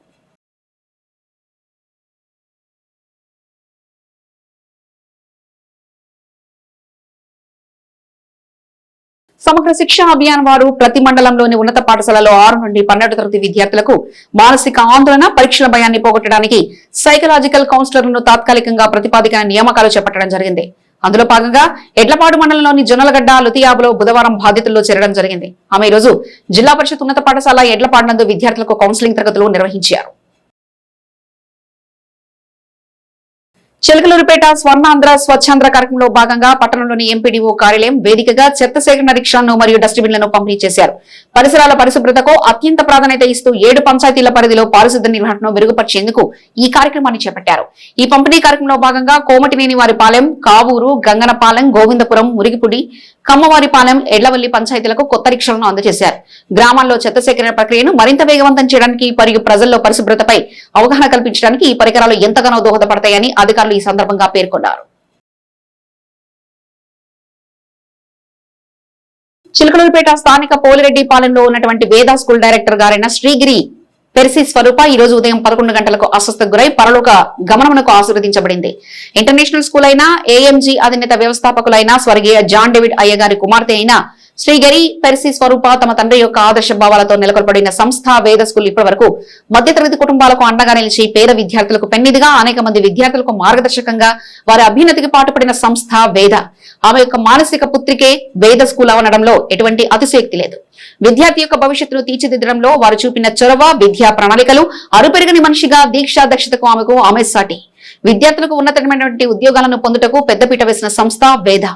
సమగ్ర శిక్ష అభియాన్ వారు ప్రతి మండలంలోని ఉన్నత పాఠశాలలో 6 నుండి 12 తరగతి విద్యార్థులకు మానసిక ఆందోళన, పరీక్షల భయాన్ని పోగొట్టడానికి సైకలాజికల్ కౌన్సిలర్లను తాత్కాలికంగా ప్రతిపాదిక నియామకాలు చేపట్టడం జరిగింది. అందులో భాగంగా ఎడ్లపాడు మండలంలోని జొన్నలగడ్డ లుతియాబులో బుధవారం బాధ్యతల్లో చేరడం జరిగింది. ఆమె ఈ రోజు జిల్లా పరిషత్ ఉన్నత పాఠశాల ఎడ్లపాడు నందు విద్యార్థులకు కౌన్సిలింగ్ తరగతులు నిర్వహించారు. చిలకలూరుపేట స్వర్ణాంధ్ర స్వచ్ఛాంధ్ర కార్యక్రమంలో భాగంగా పట్టణంలోని ఎంపీడీఓ కార్యాలయం వేదికగా చెత్త సేకరణ రిక్షాను మరియు డస్ట్బిన్లను పంపిణీ చేశారు. పరిసరాల పరిశుభ్రతకు అత్యంత ప్రాధాన్యత ఇస్తూ 7 పంచాయతీల పరిధిలో పారిశుద్ధ్య నిర్వహణను మెరుగుపరిచేందుకు ఈ కార్యక్రమాన్ని చేపట్టారు. ఈ పంపిణీ కార్యక్రమంలో భాగంగా కోమటినేనివారిపాలెం, కావూరు, గంగనపాలెం, గోవిందపురం, మురిగిపుడి, కమ్మవారిపాలెం, ఎడ్లవల్లి పంచాయతీలకు కొత్త రిక్షాలను అందజేశారు. గ్రామాల్లో చెత్త సేకరణ ప్రక్రియను మరింత వేగవంతం చేయడానికి మరియు ప్రజల్లో పరిశుభ్రతపై అవగాహన కల్పించడానికి ఈ పరికరాలు ఎంతగానో దోహదపడతాయని అధికారులు ఈ సందర్భంగా పేర్కొన్నారు. చిలకలూరుపేట స్థానిక పోలిరెడ్డిపాలెంలో ఉన్నటువంటి వేద స్కూల్ డైరెక్టర్ గారైన శ్రీగిరి పెర్సి స్వరూప ఈ రోజు ఉదయం 11 గంటలకు అస్వస్థకు గురై పరలోక గమనమునకు ఆశీర్వదించబడింది. ఇంటర్నేషనల్ స్కూల్ అయిన ఏఎంజీ అధినేత వ్యవస్థాపకులైన స్వర్గీయ జాన్ డేవిడ్ అయ్యగారి కుమార్తె అయిన శ్రీగిరి పెర్సి స్వరూప తమ తండ్రి యొక్క ఆదర్శ భావాలతో నెలకొల్పబడిన సంస్థ వేద స్కూల్ ఇప్పటి వరకు మధ్యతరగతి కుటుంబాలకు అండగా నిలిచి పేద విద్యార్థులకు పెన్నిదిగా, అనేక మంది విద్యార్థులకు మార్గదర్శకంగా వారి అభ్యున్నతికి పాటుపడిన సంస్థ వేద. ఆమె యొక్క మానసిక పుత్రికే వేద స్కూల్ అవనడంలో ఎటువంటి అతిశయోక్తి లేదు. విద్యార్థి యొక్క భవిష్యత్తును తీర్చిదిద్దడంలో వారు చూపిన చొరవ, విద్యా ప్రణాళికలు, అరుపెరగని మనిషిగా దీక్షా దక్షతకు ఆమె సాటి. విద్యార్థులకు ఉన్నతమైనటువంటి ఉద్యోగాలను పొందుటకు పెద్దపీట వేసిన సంస్థ వేద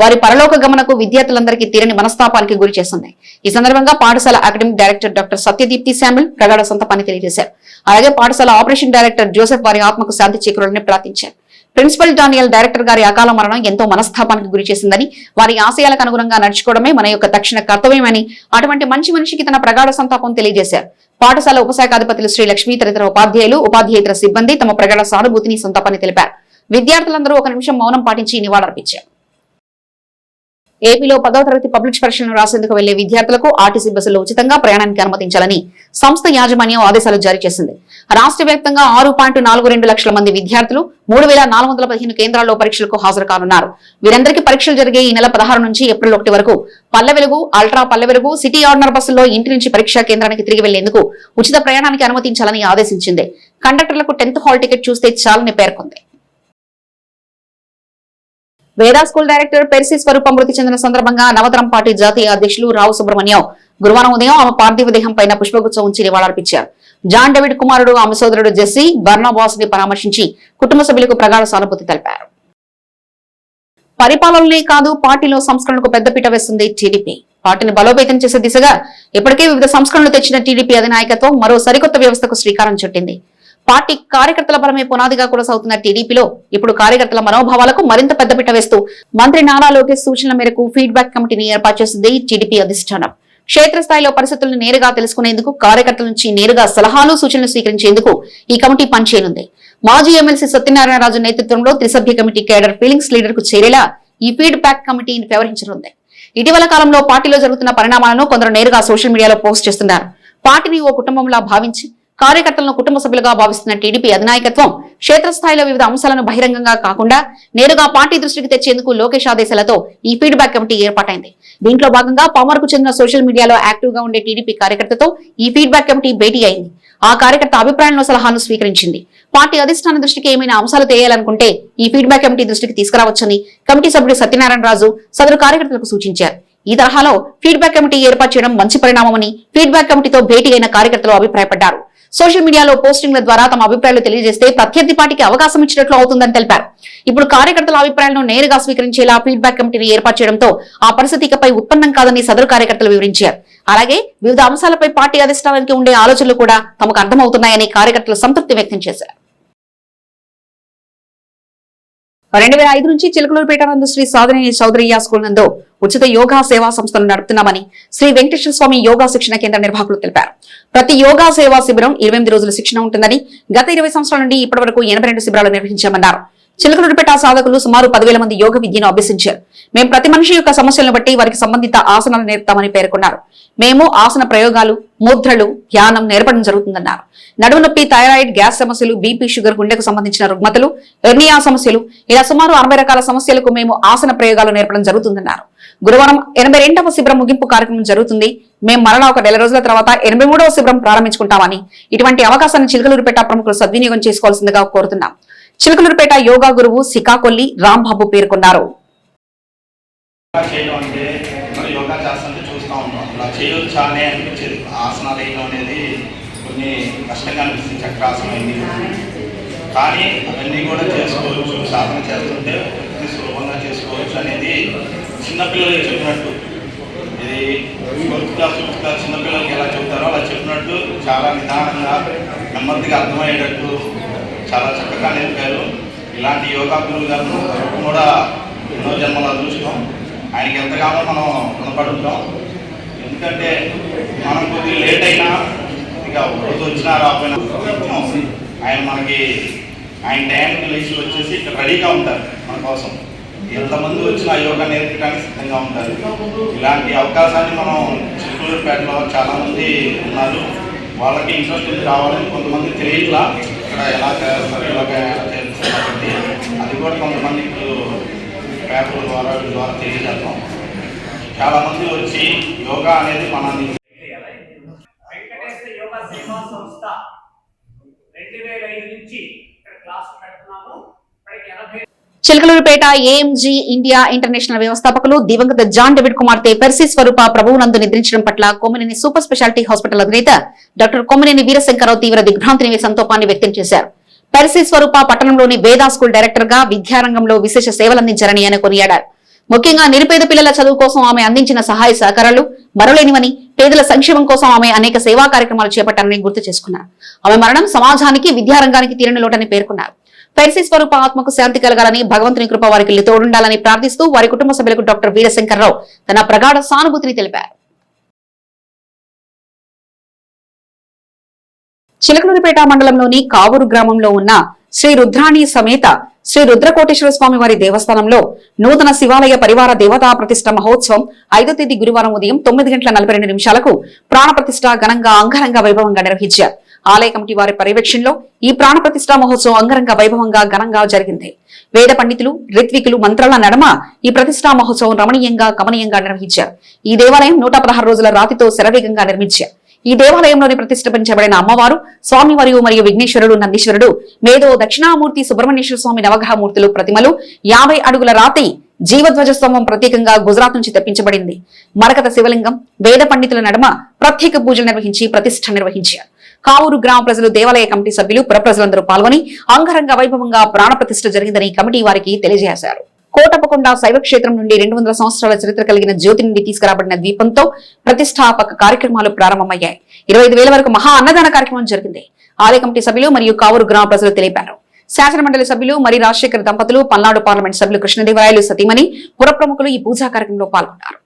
వారి పరలోక గమనకు విద్యార్థులందరికీ తీరని మనస్తాపానికి గురి చేస్తుంది. ఈ సందర్భంగా పాఠశాల అకాడమిక్ డైరెక్టర్ డాక్టర్ సత్యదీప్తి శామ్యుల్ ప్రగాఢ సంతాపాన్ని తెలియజేశారు. అలాగే పాఠశాల ఆపరేషన్ డైరెక్టర్ జోసెఫ్ వారి ఆత్మకు శాంతి చేకూరాలని ప్రార్థించారు. ప్రిన్సిపల్ డానియల్ డైరెక్టర్ గారి అకాల మరణం ఎంతో మనస్తాపానికి గురి చేసిందని, వారి ఆశయాలకు అనుగుణంగా నడుచుకోవడమే మన యొక్క తక్షణ కర్తవ్యమని, అటువంటి మంచి మనిషికి తన ప్రగాఢ సంతాపం తెలియజేశారు. పాఠశాల ఉపశాఖాధిపతులు శ్రీ లక్ష్మీ, తదితర ఉపాధ్యాయులు, ఉపాధ్యాయేతర సిబ్బంది తమ ప్రగాఢ సానుభూతిని, సంతాపాన్ని తెలిపారు. విద్యార్థులందరూ 1 నిమిషం మౌనం పాటించి నివాళులర్పించారు. ఏపీలో 10వ తరగతి పబ్లిక్ పరీక్షలను రాసేందుకు వెళ్లే విద్యార్థులకు ఆర్టీసీ బస్సుల్లో ఉచితంగా ప్రయాణానికి అనుమతించాలని సంస్థ యాజమాన్యం ఆదేశాలు జారీ చేసింది. రాష్ట్ర వ్యాప్తంగా 6.42 లక్షల మంది విద్యార్థులు 3415 కేంద్రాల్లో పరీక్షలకు హాజరు కానున్నారు. వీరందరికీ పరీక్షలు జరిగే ఈ నెల 16 నుంచి ఏప్రిల్ 1 వరకు Palle Velugu, ultra Palle Velugu, city ordinary బస్సుల్లో ఇంటి నుంచి పరీక్షా కేంద్రానికి తిరిగి వెళ్లేందుకు ఉచిత ప్రయాణానికి అనుమతించాలని ఆదేశించింది. కండక్టర్లకు 10th హాల్ టికెట్ చూస్తే చాలని పేర్కొంది. వేదా స్కూల్ డైరెక్టర్ పెర్సి స్వరూప మృతి చెందిన సందర్భంగా నవతరం పార్టీ జాతీయ అధ్యక్షులు రావు సుబ్రహ్మణ్యం గురువారం ఉదయం ఆమె పార్థివ దేహం పైన పుష్పగుచ్చం ఉంచి నివాళులర్పించారు. జాన్ డేవిడ్ కుమారుడు, ఆమె సోదరుడు జెస్సీ బర్నాబాస్ ని పరామర్శించి కుటుంబ సభ్యులకు ప్రగాఢ సానుభూతి తెలిపారు. పరిపాలనలే కాదు, పార్టీలో సంస్కరణకు పెద్దపీట వేస్తుంది టీడీపీ. పార్టీని బలోపేతం చేసే దిశగా ఇప్పటికే వివిధ సంస్కరణలు తెచ్చిన టీడీపీ అధినాయకత్వం మరో సరికొత్త వ్యవస్థకు శ్రీకారం చుట్టింది. పార్టీ కార్యకర్తల బలమే పునాదిగా కొనసాగుతున్న టీడీపీలో ఇప్పుడు కార్యకర్తల మనోభావాలకు మరింత పెద్దపీట వేస్తూ మంత్రి నారా లోకేష్ సూచనల మేరకు ఫీడ్బ్యాక్ కమిటీని ఏర్పాటు చేసింది టీడీపీ అధిష్టానం. క్షేత్రస్థాయిలో పరిస్థితులను నేరుగా తెలుసుకునేందుకు, కార్యకర్తల నుంచి నేరుగా సలహాలు, సూచనలు స్వీకరించేందుకు ఈ కమిటీ పనిచేయనుంది. మాజీ ఎమ్మెల్సీ సత్యనారాయణరాజు నేతృత్వంలో త్రిసభ్య కమిటీ కేడర్ ఫీలింగ్స్ లీడర్ కు చేరేలా ఈ ఫీడ్బ్యాక్ కమిటీ వ్యవహరించనుంది. ఇటీవల కాలంలో పార్టీలో జరుగుతున్న పరిణామాలను కొందరు నేరుగా సోషల్ మీడియాలో పోస్ట్ చేస్తున్నారు. పార్టీని ఓ కుటుంబంలా భావించి కార్యకర్తలను కుటుంబ సభ్యులుగా భావిస్తున్న టీడీపీ అధినాయకత్వం క్షేత్రస్థాయిలో వివిధ అంశాలను బహిరంగంగా కాకుండా నేరుగా పార్టీ దృష్టికి తెచ్చేందుకు లోకేష్ ఆదేశాలతో ఈ ఫీడ్బ్యాక్ కమిటీ ఏర్పాటైంది. దీంట్లో భాగంగా పామర్కు చెందిన సోషల్ మీడియాలో యాక్టివ్ గా ఉండే టీడీపీ కార్యకర్తతో ఈ ఫీడ్బ్యాక్ కమిటీ భేటీ అయింది. ఆ కార్యకర్త అభిప్రాయాలను, సలహాలను స్వీకరించింది. పార్టీ అధిష్టాన దృష్టికి ఏమైనా అంశాలు తెలియాలనుకుంటే ఈ ఫీడ్బ్యాక్ కమిటీ దృష్టికి తీసుకురావచ్చని కమిటీ సభ్యుడు సత్యనారాయణరాజు సదరు కార్యకర్తలకు సూచించారు. ఈ తరహాలో ఫీడ్బ్యాక్ కమిటీ ఏర్పాటు చేయడం మంచి పరిణామమని ఫీడ్బ్యాక్ కమిటీతో భేటీ అయిన కార్యకర్తలు అభిప్రాయపడ్డారు. సోషల్ మీడియాలో పోస్టింగ్ల ద్వారా తమ అభిప్రాయాలు తెలియజేస్తే ప్రత్యర్థి పార్టీకి అవకాశం ఇచ్చినట్లు అవుతుందని తెలిపారు. ఇప్పుడు కార్యకర్తల అభిప్రాయాలను నేరుగా స్వీకరించేలా ఫీడ్బ్యాక్ కమిటీని ఏర్పాటు చేయడంతో ఆ పరిస్థితి ఇకపై ఉత్పన్నం కాదని సదరు కార్యకర్తలు వివరించారు. అలాగే వివిధ అంశాలపై పార్టీ అధిష్టానానికి ఉండే ఆలోచనలు కూడా తమకు అర్థమవుతున్నాయని కార్యకర్తలు సంతృప్తి వ్యక్తం చేశారు. 2005 నుంచి చిలకలూరుపేట నందు శ్రీ సాధనేని చౌదరియా స్కూల్ నందు ఉచిత యోగా సేవా సంస్థను నడుపుతున్నామని శ్రీ వెంకటేశ్వర స్వామి యోగా శిక్షణ కేంద్ర నిర్వాహకులు తెలిపారు. ప్రతి యోగా సేవా శిబిరం 28 రోజుల శిక్షణ ఉంటుందని, గత 20 సంవత్సరాల నుండి ఇప్పటి వరకు 82 శిబిరాలు నిర్వహించామన్నారు. చిలకలూరుపేట సాధకులు సుమారు 10,000 మంది యోగ విద్యను అభ్యసించారు. మేము ప్రతి మనిషి యొక్క సమస్యలను బట్టి వారికి సంబంధిత ఆసనాలు నేర్పుతామని పేర్కొన్నారు. మేము ఆసన ప్రయోగాలు, ముద్రలు, ధ్యానం నేర్పడం జరుగుతుందన్నారు. నడుము నొప్పి, థైరాయిడ్, గ్యాస్ సమస్యలు, బీపీ, షుగర్, గుండెకు సంబంధించిన రుగ్మతలు, ఎర్నియా సమస్యలు, ఇలా సుమారు 60 రకాల సమస్యలకు మేము ఆసన ప్రయోగాలు నేర్పడం జరుగుతుందన్నారు. గురువారం 82వ శిబిరం ముగింపు కార్యక్రమం జరుగుతుంది. మేము మరలా ఒక 1 రోజుల తర్వాత 83వ శిబిరం ప్రారంభించుకుంటామని, ఇటువంటి అవకాశాన్ని చిలకలూరుపేట ప్రముఖులు సద్వినియోగం చేసుకోవాల్సిందిగా కోరుతున్నాం. చిలకలూరుపేట యోగా గురువు సికాకొల్లి రాంబాబు పేర్కొన్నారు. చేయొచ్చానే అనిపించేది. ఆసనాలు వేయడం అనేది కొన్ని కష్టంగా అనిపిస్తుంది, చక్రాసనం అయింది. కానీ అవన్నీ కూడా చేసుకోవచ్చు, సాధన చేస్తుంటే సులభంగా చేసుకోవచ్చు అనేది చిన్నపిల్లలకి చెప్పినట్టు, ఇది 4th క్లాస్ చిన్నపిల్లలకి ఎలా చెప్తారో అలా చెప్పినట్టు చాలా నిదానంగా నెమ్మదిగా అర్థమయ్యేటట్టు చాలా చక్కగా నేర్పారు. ఇలాంటి యోగా గురువు గారు కూడా ఎన్నో జన్మల అదృష్టం. ఆయనకి ఎంతగానో మనం రుణపడుతాం. ఎందుకంటే మనం కొద్దిగా లేట్ అయినా, ఇక రోజు వచ్చినా రాకపోయినా ఆయన మనకి ఆయన టైంకి లేచి వచ్చేసి ఇక్కడ రెడీగా ఉంటారు మన కోసం. ఎంతమంది వచ్చినా యోగా నేర్పడానికి సిద్ధంగా ఉంటారు. ఇలాంటి అవకాశాన్ని మనం చిలకలూరుపేటలో చాలామంది ఉన్నారు. వాళ్ళకి ఇంట్రెస్ట్ రావాలని కొంతమంది తెలియట్లా ఇక్కడ ఎలా చేస్తారు, ఎలా చేస్తారు కాబట్టి అది కూడా కొంతమంది ఇప్పుడు పేపర్ల ద్వారా తెలియజేస్తాం. చాలా మంది వచ్చి యోగా అనేది మనల్ని వెంకటేశ్వర యోగా సేవా సంస్థ 2005 నుంచి ఇక్కడ క్లాస్ పెడుతున్నాము. చిలకలూరుపేట ఏఎంజీ ఇండియా ఇంటర్నేషనల్ వ్యవస్థాపకులు దివంగత జాన్ డేవిడ్ కుమార్తె పెర్సీ స్వరూప ప్రభువునందు నిద్రించడం పట్ల కొమ్మినేని సూపర్ స్పెషాలిటీ హాస్పిటల్ అధినేత డాక్టర్ కొమ్మినేని వీరశంకరరావు తీవ్ర దిగ్భ్రాంతిని సంతోపాన్ని వ్యక్తం చేశారు. పెర్సీ స్వరూప పట్టణంలోని వేదా స్కూల్ డైరెక్టర్ గా విద్యారంగంలో విశేష సేవలందించారని ఆయన కొనియాడారు. ముఖ్యంగా నిరుపేద పిల్లల చదువు కోసం ఆమె అందించిన సహాయ సహకారాలు మరలేనివని, పేదల సంక్షేమం కోసం ఆమె అనేక సేవా కార్యక్రమాలు చేపట్టారని గుర్తు చేసుకున్నారు. ఆమె మరణం సమాజానికి, విద్యారంగానికి తీరని లోటని పేర్కొన్నారు. పెర్సీ స్వరూప ఆత్మకు శాంతి కలగాలని, భగవంతుని కృప వారికి తోడుండాలని ప్రార్థిస్తూ వారి కుటుంబ సభ్యులకు డాక్టర్ వీరశంకరరావు తన ప్రగాఢ సానుభూతిని తెలిపారు. చిలకలూరుపేట మండలంలోని కావూరు గ్రామంలో ఉన్న శ్రీ రుద్రాణి సమేత శ్రీ రుద్రకోటేశ్వర స్వామి వారి దేవస్థానంలో నూతన శివాలయ పరివార దేవతా ప్రతిష్ట మహోత్సవం 5వ తేదీ గురువారం ఉదయం 9:42 ప్రాణ ప్రతిష్ట ఘనంగా అంగరంగ వైభవంగా నిర్వహించారు. ఆలయ కమిటీ వారి పర్యవేక్షణలో ఈ ప్రాణ ప్రతిష్ట మహోత్సవం అంగరంగ వైభవంగా ఘనంగా జరిగింది. వేద పండితులు, రిత్వికులు మంత్రాల నడమ ఈ ప్రతిష్టా మహోత్సవం రమణీయంగా కమనీయంగా నిర్వహించారు. ఈ దేవాలయం 116 రోజుల రాతితో శరవేగంగా నిర్మించారు. ఈ దేవాలయంలోని ప్రతిష్ఠించబడిన అమ్మవారు, స్వామివారు మరియు విఘ్నేశ్వరుడు, నందీశ్వరుడు, మేధో దక్షిణామూర్తి, సుబ్రహ్మణ్యేశ్వర స్వామి నవగ్రహమూర్తులు ప్రతిమలు, 50 అడుగుల రాతి జీవధ్వజ స్తంభం ప్రత్యేకంగా గుజరాత్ నుంచి తెప్పించబడింది. మరకత శివలింగం, వేద పండితుల నడుమ ప్రత్యేక పూజలు నిర్వహించి ప్రతిష్ఠ నిర్వహించారు. కావూరు గ్రామ ప్రజలు, దేవాలయ కమిటీ సభ్యులు, పురప్రజలందరూ పాల్గొని అంగరంగ వైభవంగా ప్రాణ ప్రతిష్ఠ జరిగిందని కమిటీ వారికి తెలియజేశారు. కోటప్పకొండ శైవక్షేత్రం నుండి 200 సంవత్సరాల చరిత్ర కలిగిన జ్యోతి నుండి తీసుకురాబడిన ద్వీపంతో ప్రతిష్టాపక కార్యక్రమాలు ప్రారంభమయ్యాయి. 25,000 వరకు మహా అన్నదాన కార్యక్రమం జరిగింది. ఆలయ కమిటీ సభ్యులు మరియు కావూరు గ్రామ ప్రజలు తెలిపారు. శాసన మండలి సభ్యులు మరి రాజశేఖర్ దంపతులు, పల్నాడు పార్లమెంట్ సభ్యులు కృష్ణదేవరాయలు సతీమణి, పుర ప్రముఖులు ఈ పూజా కార్యక్రమంలో పాల్గొన్నారు.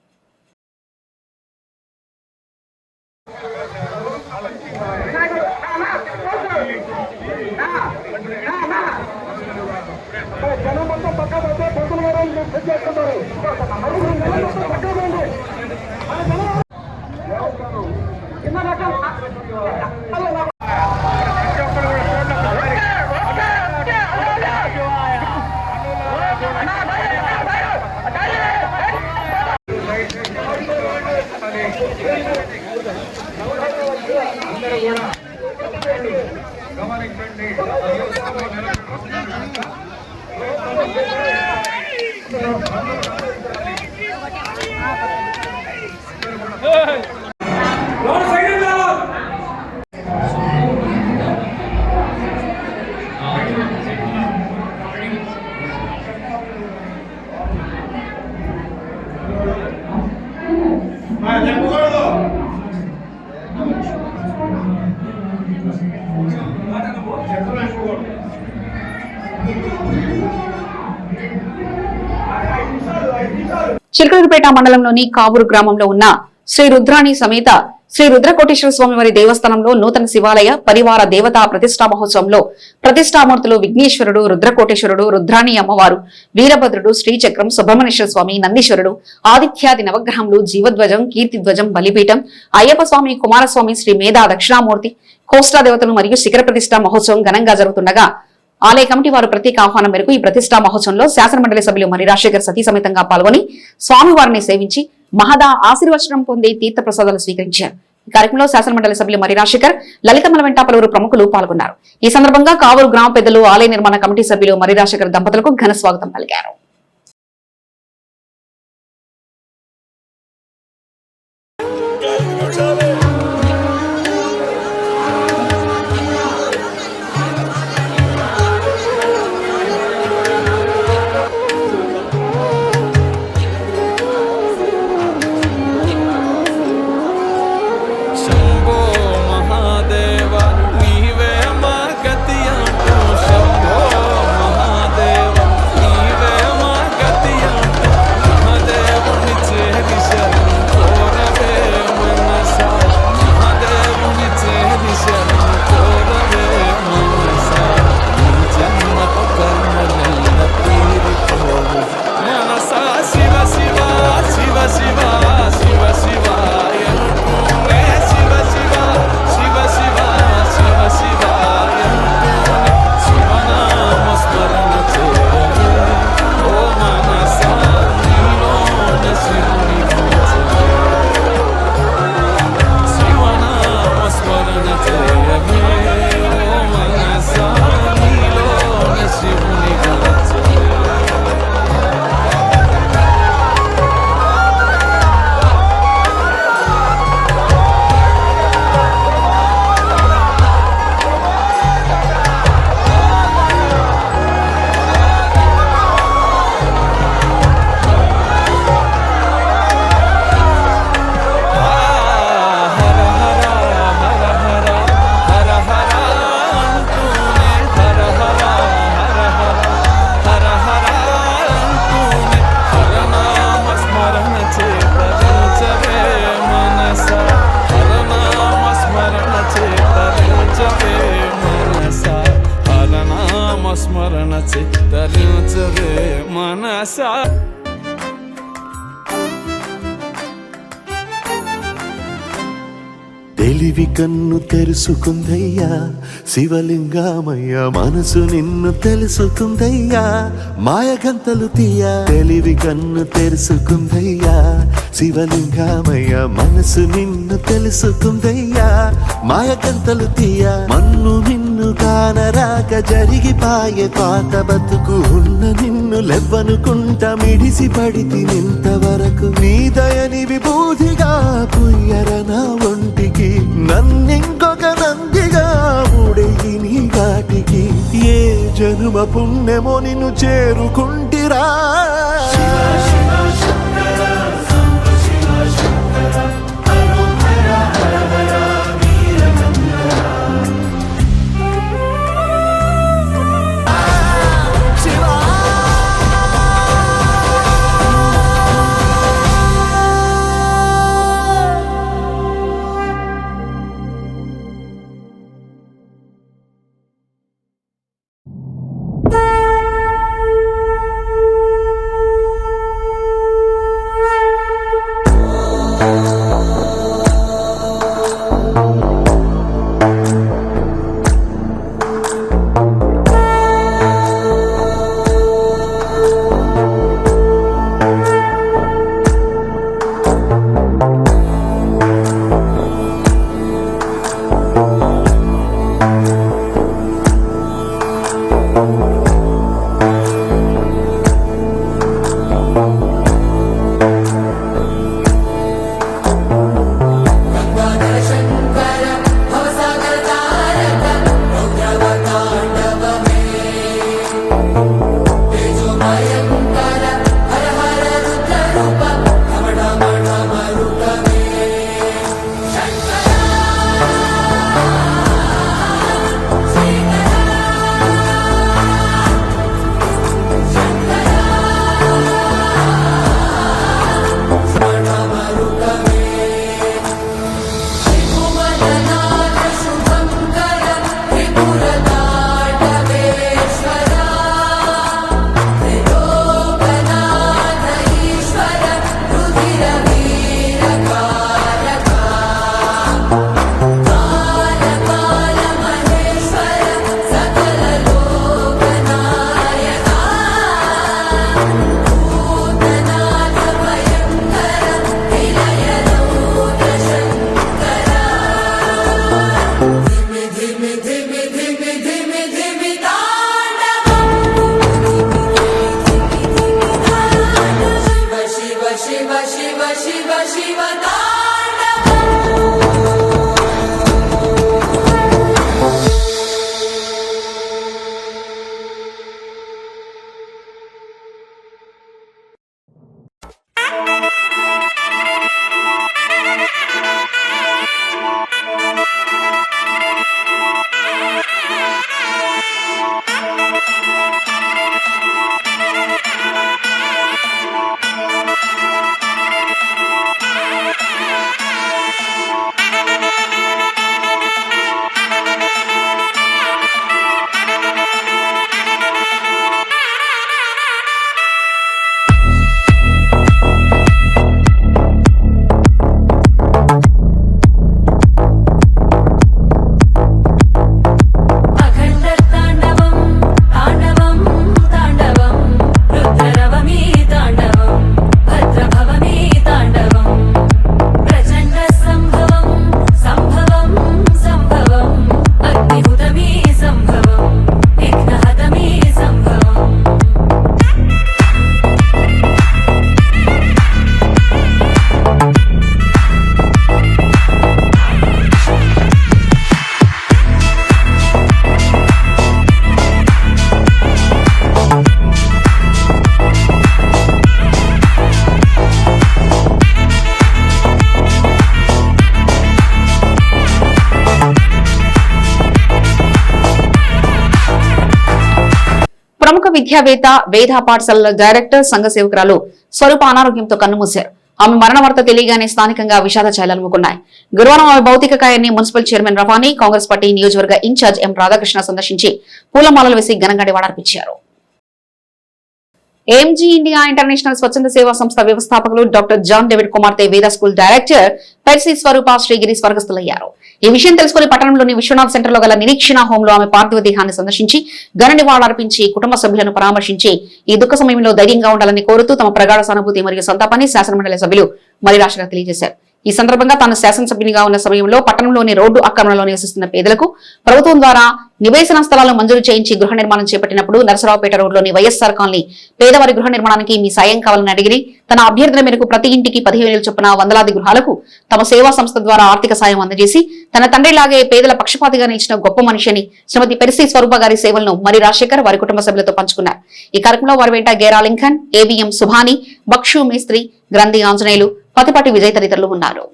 చెప్పకూడదు. చిలకలూరుపేట మండలంలోని కావూరు గ్రామంలో ఉన్న శ్రీ రుద్రాణి సమేత శ్రీ రుద్రకోటేశ్వర స్వామి వారి దేవస్థానంలో నూతన శివాలయ పరివార దేవతా ప్రతిష్టా మహోత్సవంలో ప్రతిష్టామూర్తులు విఘ్నేశ్వరుడు, రుద్రకోటేశ్వరుడు, రుద్రాణి అమ్మవారు, వీరభద్రుడు, శ్రీచక్రం, సుబ్రహ్మణ్యేశ్వర స్వామి, నందీశ్వరుడు, ఆదిత్యాది నవగ్రహములు, జీవధ్వజం, కీర్తిధ్వజం, బలిపీఠం, అయ్యప్ప స్వామి, కుమారస్వామి, శ్రీ మేధా దక్షిణామూర్తి, కోస్టా దేవతలు మరియు శిఖర ప్రతిష్టా మహోత్సవం ఘనంగా జరుగుతుండగా ఆలయ కమిటీ వారు ప్రత్యేక ఆహ్వానం మేరకు ఈ ప్రతిష్టా మహోత్సవంలో శాసనమండలి సభ్యులు మరి రాజశేఖర్ సతీ సమేతంగా పాల్గొని స్వామివారిని సేవించి మహదా ఆశీర్వచనం పొంది తీర్థ ప్రసాదాలు స్వీకరించారు. ఈ కార్యక్రమంలో శాసనమండలి సభ్యులు మరి రాజశేఖర్, లలితమ్మల వెంట పలువురు ప్రముఖులు పాల్గొన్నారు. ఈ సందర్భంగా కావూరు గ్రామ పెద్దలు, ఆలయ నిర్మాణ కమిటీ సభ్యులు మరి రాజశేఖర్ దంపతులకు ఘన స్వాగతం పలికారు. తెలివి కన్ను తెరుసుకుందయ్యా శివలింగమయ్య, మనసు నిన్ను తెలుసుకుందయ్యా మాయగంతలు తీయ. తెలివి కన్ను తెరుసుకుందయ్యా శివలింగమయ్య, మనసు నిన్ను తెలుసుకుందయ్యా మాయగంతలు తీయ. మన్ను నిన్ను కానరాక జరిగిపాయే పాత బతుకు, ఉన్న నిన్ను లెవ్వనుకుంటా మిడిసి పడితి నింతవరకు. నీ దయని విభూతిగా పుయ్యర నా ఒంటికి, నన్నింకొక నందిగా ఊడెయ్యి నీ ఘాటికి. ఏ జనుమ పుణ్యమో నిన్ను చేరుకుంటిరా. ప్రముఖ విద్యావేత్త వేద పాఠశాలల డైరెక్టర్ సంఘ సేవకురాలు స్వరూప అనారోగ్యంతో కన్నుమూశారు. ఆమె మరణ వార్త తెలియగానే స్థానికంగా విషాద ఛాయలనుకున్నాయి. గురువారం ఆమె భౌతిక కాయాన్ని municipal chairman Rafani, Congress party నియోజకవర్గ ఇన్ఛార్జ్ ఎం రాధాకృష్ణ సందర్శించి పూలమాలలు వేసి ఘనంగా నివాళులర్పించారు. ఏఎంజీ ఇండియా ఇంటర్నేషనల్ స్వచ్ఛంద సేవా సంస్థ వ్యవస్థాపకులు డాక్టర్ జాన్ డేవిడ్ కుమార్తె వేద స్కూల్ డైరెక్టర్ పెర్సీ స్వరూప శ్రీగిరి స్వర్గస్థులయ్యారు. ఈ విషయం తెలుసుకుని పట్టణంలోని విశ్వనాథ్ సెంటర్ లో గల నిరీక్షణ హోంలో ఆమె పార్థివ దేహాన్ని సందర్శించి ఘన నివాళులర్పించి కుటుంబ సభ్యులను పరామర్శించి ఈ దుఃఖ సమయంలో ధైర్యంగా ఉండాలని కోరుతూ తమ ప్రగాఢ సానుభూతి మరియు సంతాపాన్ని శాసనమండలి సభ్యులు మరిరాశగా తెలియజేశారు. ఈ సందర్భంగా తాను శాసనసభ్యునిగా ఉన్న సమయంలో పట్టణంలోని రోడ్డు ఆక్రమణలో నివసిస్తున్న పేదలకు ప్రభుత్వం ద్వారా నివేశన స్థలాలు మంజూరు చేయించి గృహ నిర్మాణం చేపట్టినప్పుడు నరసరావుపేట రోడ్లోని వైఎస్ఆర్ కాలనీ పేదవారి గృహ నిర్మాణానికి మీ సాయం కావాలని అడిగి తన అభ్యర్థన మేరకు ప్రతి ఇంటికి 15,000 చొప్పున వందలాది గృహాలకు తమ సేవా సంస్థ ద్వారా ఆర్థిక సాయం అందజేసి తన తండ్రిలాగే పేదల పక్షపాతిగా నిలిచిన గొప్ప మనిషి అని శ్రీమతి పెర్సీ స్వరూప గారి సేవలను మరి రాజశేఖర్ వారి కుటుంబ సభ్యులతో పంచుకున్నారు. ఈ కార్యక్రమంలో వారి వెంట గేరా లింకన్, ఏవిఎం సుభాని, బక్షు మేస్త్రి, గ్రంథి ఆంజనేయులు, పతిపాటి విజయ్ తదితరులు ఉన్నారు.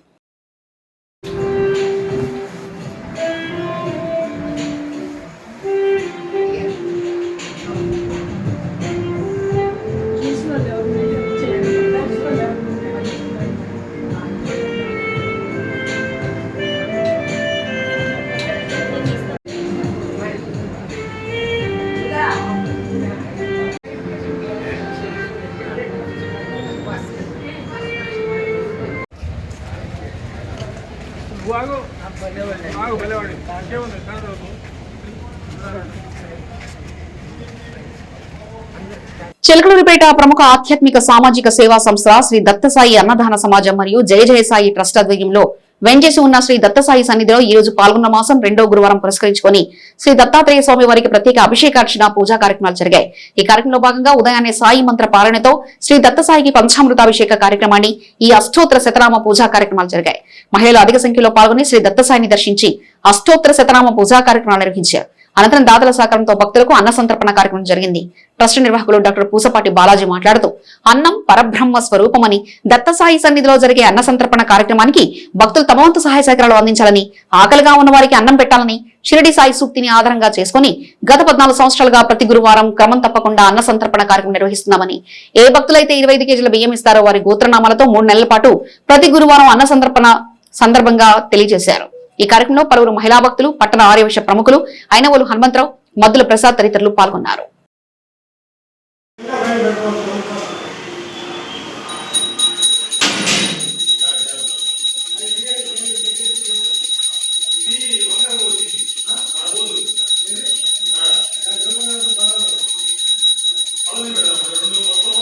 చిలకలూరిపేట ప్రముఖ ఆధ్యాత్మిక సామాజిక సేవా సంస్థ శ్రీ దత్తసాయి అన్నదాన సమాజం మరియు జయ జయ సాయి ట్రస్ట్ ఆధ్వర్యంలో వెంచేసి ఉన్న శ్రీ దత్తసాయి సన్నిధిలో ఈ రోజు పాల్గొన్న మాసం 2వ గురువారం పురస్కరించుకొని శ్రీ దత్తాత్రేయ స్వామి వారికి ప్రత్యేక అభిషేకార్చన పూజా కార్యక్రమాలు జరిగాయి. ఈ కార్యక్రమంలో భాగంగా ఉదయాన్నే సాయి మంత్ర పారాయణతో శ్రీ దత్తసాయికి పంచామృతాభిషేక కార్యక్రమాన్ని, ఈ అష్టోత్తర శతనామ పూజా కార్యక్రమాలు జరిగాయి. మహిళలు అధిక సంఖ్యలో పాల్గొని శ్రీ దత్తసాయిని దర్శించి అష్టోత్తర శతనామ పూజా కార్యక్రమాలు నిర్వహించారు. అనంతరం దాతల సహకారంతో భక్తులకు అన్న సంతర్పణ కార్యక్రమం జరిగింది. ట్రస్ట్ నిర్వాహకులు డాక్టర్ పూసపాటి బాలాజీ మాట్లాడుతూ అన్నం పరబ్రహ్మ స్వరూపమని దత్తసాయి సన్నిధిలో జరిగే అన్న సంతర్పణ కార్యక్రమానికి భక్తులు తమ వంతు సహాయ సహకారాలు అందించాలని, ఆకలిగా ఉన్న వారికి అన్నం పెట్టాలని షిరిడి సాయి సూక్తిని ఆధారంగా చేసుకుని గత 14 సంవత్సరాలుగా ప్రతి గురువారం క్రమం తప్పకుండా అన్న సంతర్పణ కార్యక్రమం నిర్వహిస్తున్నామని, ఏ భక్తులైతే 25 కేజీల బియ్యం ఇస్తారో వారి గోత్రనామాలతో 3 నెలల పాటు ప్రతి గురువారం అన్న సంతర్పణ సందర్భంగా తెలియజేశారు. ఈ కార్యక్రమంలో పలువురు మహిళా భక్తులు, పట్టణ ఆర్యవైశ్య ప్రముఖులు, అయినవోలు హనుమంతరావు, మద్దుల ప్రసాద్ తదితరులు పాల్గొన్నారు. రెండు మొత్తం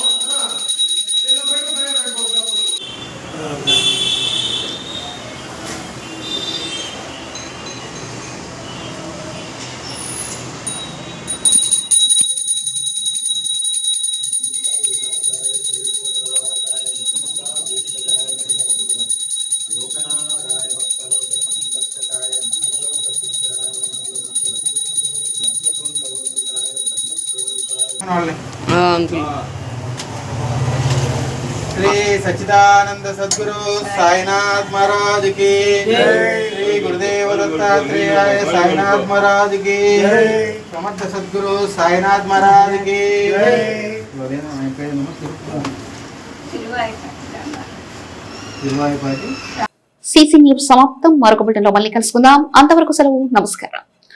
శ్రీ సచ్చిదానంద సద్గురు సాయినాథ్ మహారాజ్ కి శ్రీ గురుదేవ దత్తాత్రేయాయ సాయినాథ్ మహారాజ్ కి సమర్థ సద్గురు సాయినాథ్ మహారాజ్ కి సిసి న్యూస్ సమాప్తం. మరొక బులెటిన్లో మళ్ళీ కలుసుకుందాం. అంతవరకు సెలవు. నమస్కారం.